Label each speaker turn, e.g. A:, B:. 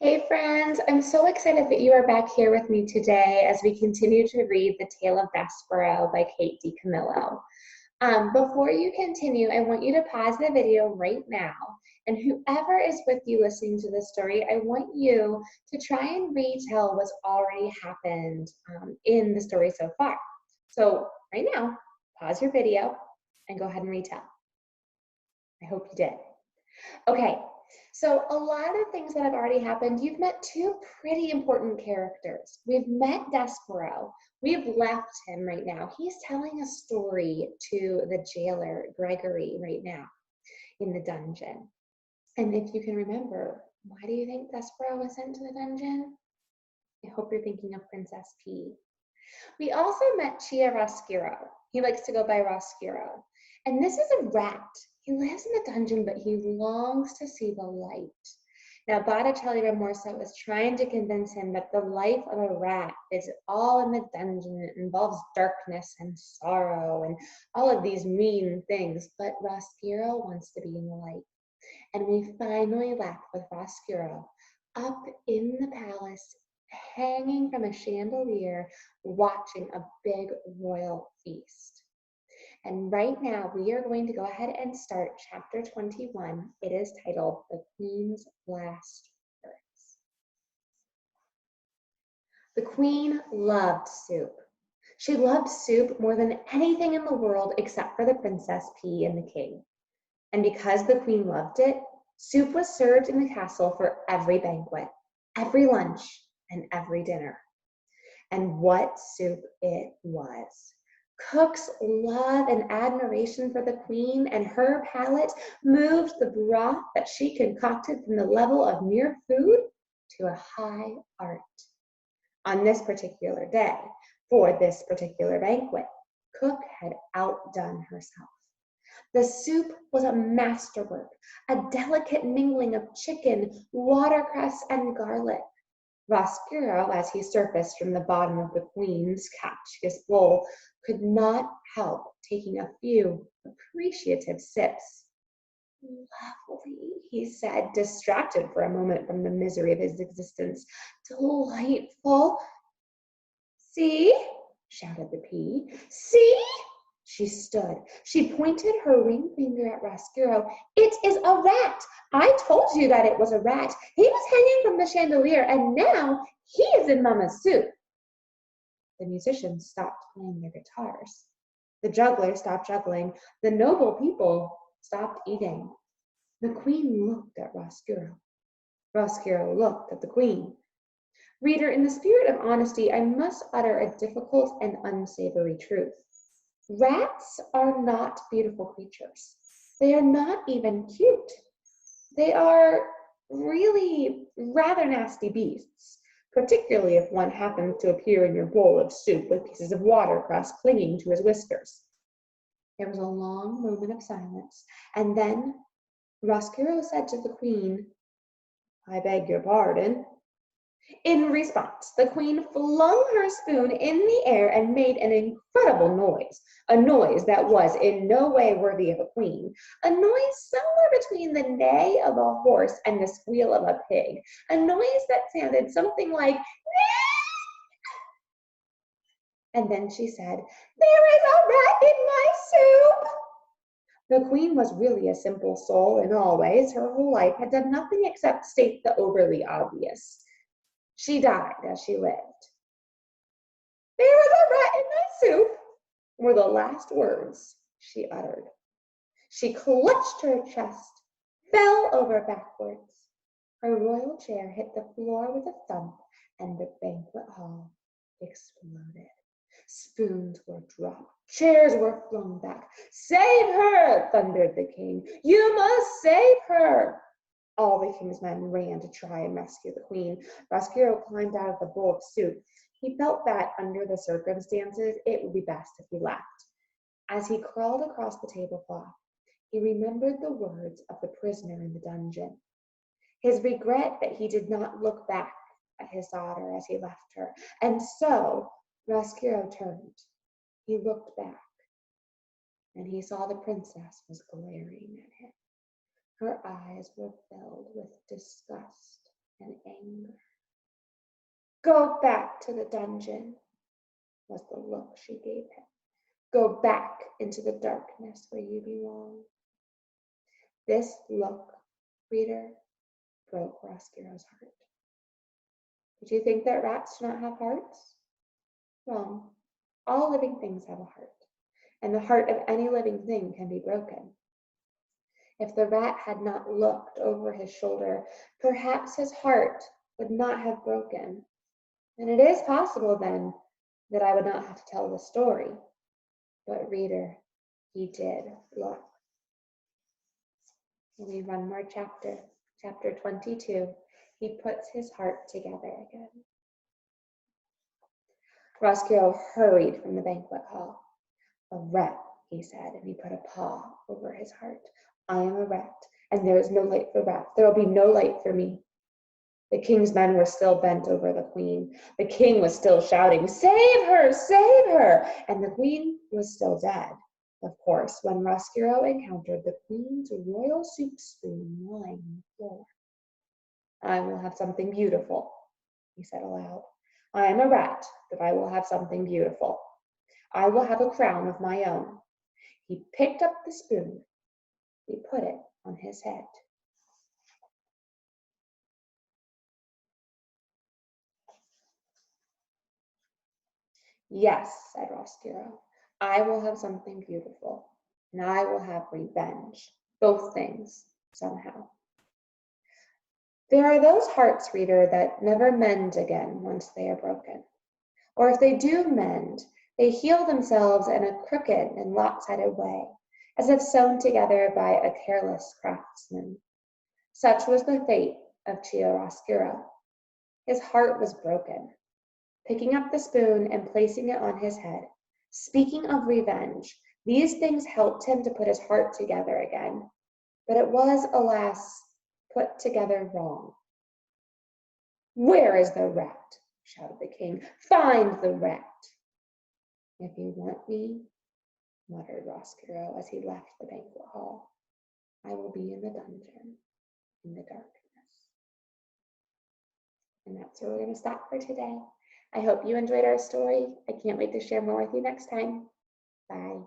A: Hey friends, I'm so excited that you are back here with me today as we continue to read The Tale of Despereaux by Kate DiCamillo. Before you continue, I want you to pause the video right now, and whoever is with you listening to this story, I want you to try and retell what's already happened in the story so far. So right now, pause your video and go ahead and retell. I hope you did. Okay, so a lot of things that have already happened. You've met two pretty important characters. We've met Despereaux. We've left him right now. He's telling a story to the jailer, Gregory, right now in the dungeon. And if you can remember, why do you think Despereaux was sent to the dungeon? I hope you're thinking of Princess P. We also met Chia Roscuro. He likes to go by Roscuro. And this is a rat. He lives in the dungeon, but he longs to see the light. Now, Botticelli Remorso is trying to convince him that the life of a rat is all in the dungeon. It involves darkness and sorrow and all of these mean things. But Roscuro wants to be in the light. And we finally left with Roscuro up in the palace, hanging from a chandelier, watching a big royal feast. And right now, we are going to go ahead and start chapter 21. It is titled The Queen's Last Words. The Queen loved soup. She loved soup more than anything in the world except for the Princess P and the King. And because the Queen loved it, soup was served in the castle for every banquet, every lunch, and every dinner. And what soup it was! Cook's love and admiration for the Queen and her palate moved the broth that she concocted from the level of mere food to a high art. On this particular day, for this particular banquet, Cook had outdone herself. The soup was a masterwork, a delicate mingling of chicken, watercress, and garlic. Roscuro, as he surfaced from the bottom of the Queen's captious bowl, could not help taking a few appreciative sips. Lovely, he said, distracted for a moment from the misery of his existence. Delightful. See? Shouted the P. See? She stood. She pointed her ring finger at Roscuro. It is a rat. I told you that it was a rat. He was hanging from the chandelier, and now he is in Mama's soup. The musicians stopped playing their guitars. The jugglers stopped juggling. The noble people stopped eating. The Queen looked at Roscuro. Roscuro looked at the Queen. Reader, in the spirit of honesty, I must utter a difficult and unsavory truth. Rats are not beautiful creatures. They are not even cute. They are really rather nasty beasts, particularly if one happens to appear in your bowl of soup with pieces of watercress clinging to his whiskers. There was a long moment of silence, and then Roscuro said to the Queen, "I beg your pardon." In response, the Queen flung her spoon in the air and made an incredible noise, a noise that was in no way worthy of a queen, a noise somewhere between the neigh of a horse and the squeal of a pig, a noise that sounded something like, and then she said, "There is a rat in my soup." The Queen was really a simple soul in all ways. Her whole life had done nothing except state the overly obvious. She died as she lived. "There is a rat in my soup," were the last words she uttered. She clutched her chest, fell over backwards. Her royal chair hit the floor with a thump, and the banquet hall exploded. Spoons were dropped. Chairs were flung back. "Save her!" thundered the King. "You must save her!" All the King's men ran to try and rescue the Queen. Roscuro climbed out of the bowl of soup. He felt that, under the circumstances, it would be best if he left. As he crawled across the tablecloth, he remembered the words of the prisoner in the dungeon. His regret that he did not look back at his daughter as he left her. And so, Roscuro turned. He looked back, and he saw the princess was glaring at him. Her eyes were filled with disgust and anger. Go back to the dungeon, was the look she gave him. Go back into the darkness where you belong. This look, reader, broke Roscuro's heart. Did you think that rats do not have hearts? Wrong. All living things have a heart, and the heart of any living thing can be broken. If the rat had not looked over his shoulder, perhaps his heart would not have broken. And it is possible then that I would not have to tell the story. But reader, he did look. And we run more chapter. Chapter 22. He puts his heart together again. Roscuro hurried from the banquet hall. A rat, he said, and he put a paw over his heart. I am a rat, and there is no light for rats. There will be no light for me. The king's men were still bent over the queen. The king was still shouting, save her, save her! And the queen was still dead, of course, when Roscuro encountered the queen's royal soup spoon lying on the floor. I will have something beautiful, he said aloud. I am a rat, but I will have something beautiful. I will have a crown of my own. He picked up the spoon. He put it on his head. Yes, said Roscuro, I will have something beautiful, and I will have revenge. Both things, somehow. There are those hearts, reader, that never mend again once they are broken. Or if they do mend, they heal themselves in a crooked and lopsided way, as if sewn together by a careless craftsman. Such was the fate of Chiaroscuro. His heart was broken. Picking up the spoon and placing it on his head, speaking of revenge, these things helped him to put his heart together again. But it was, alas, put together wrong. Where is the rat? Shouted the king. Find the rat. If you want me, muttered Roscuro as he left the banquet hall, I will be in the dungeon, in the darkness. And that's where we're going to stop for today. I hope you enjoyed our story. I can't wait to share more with you next time. Bye.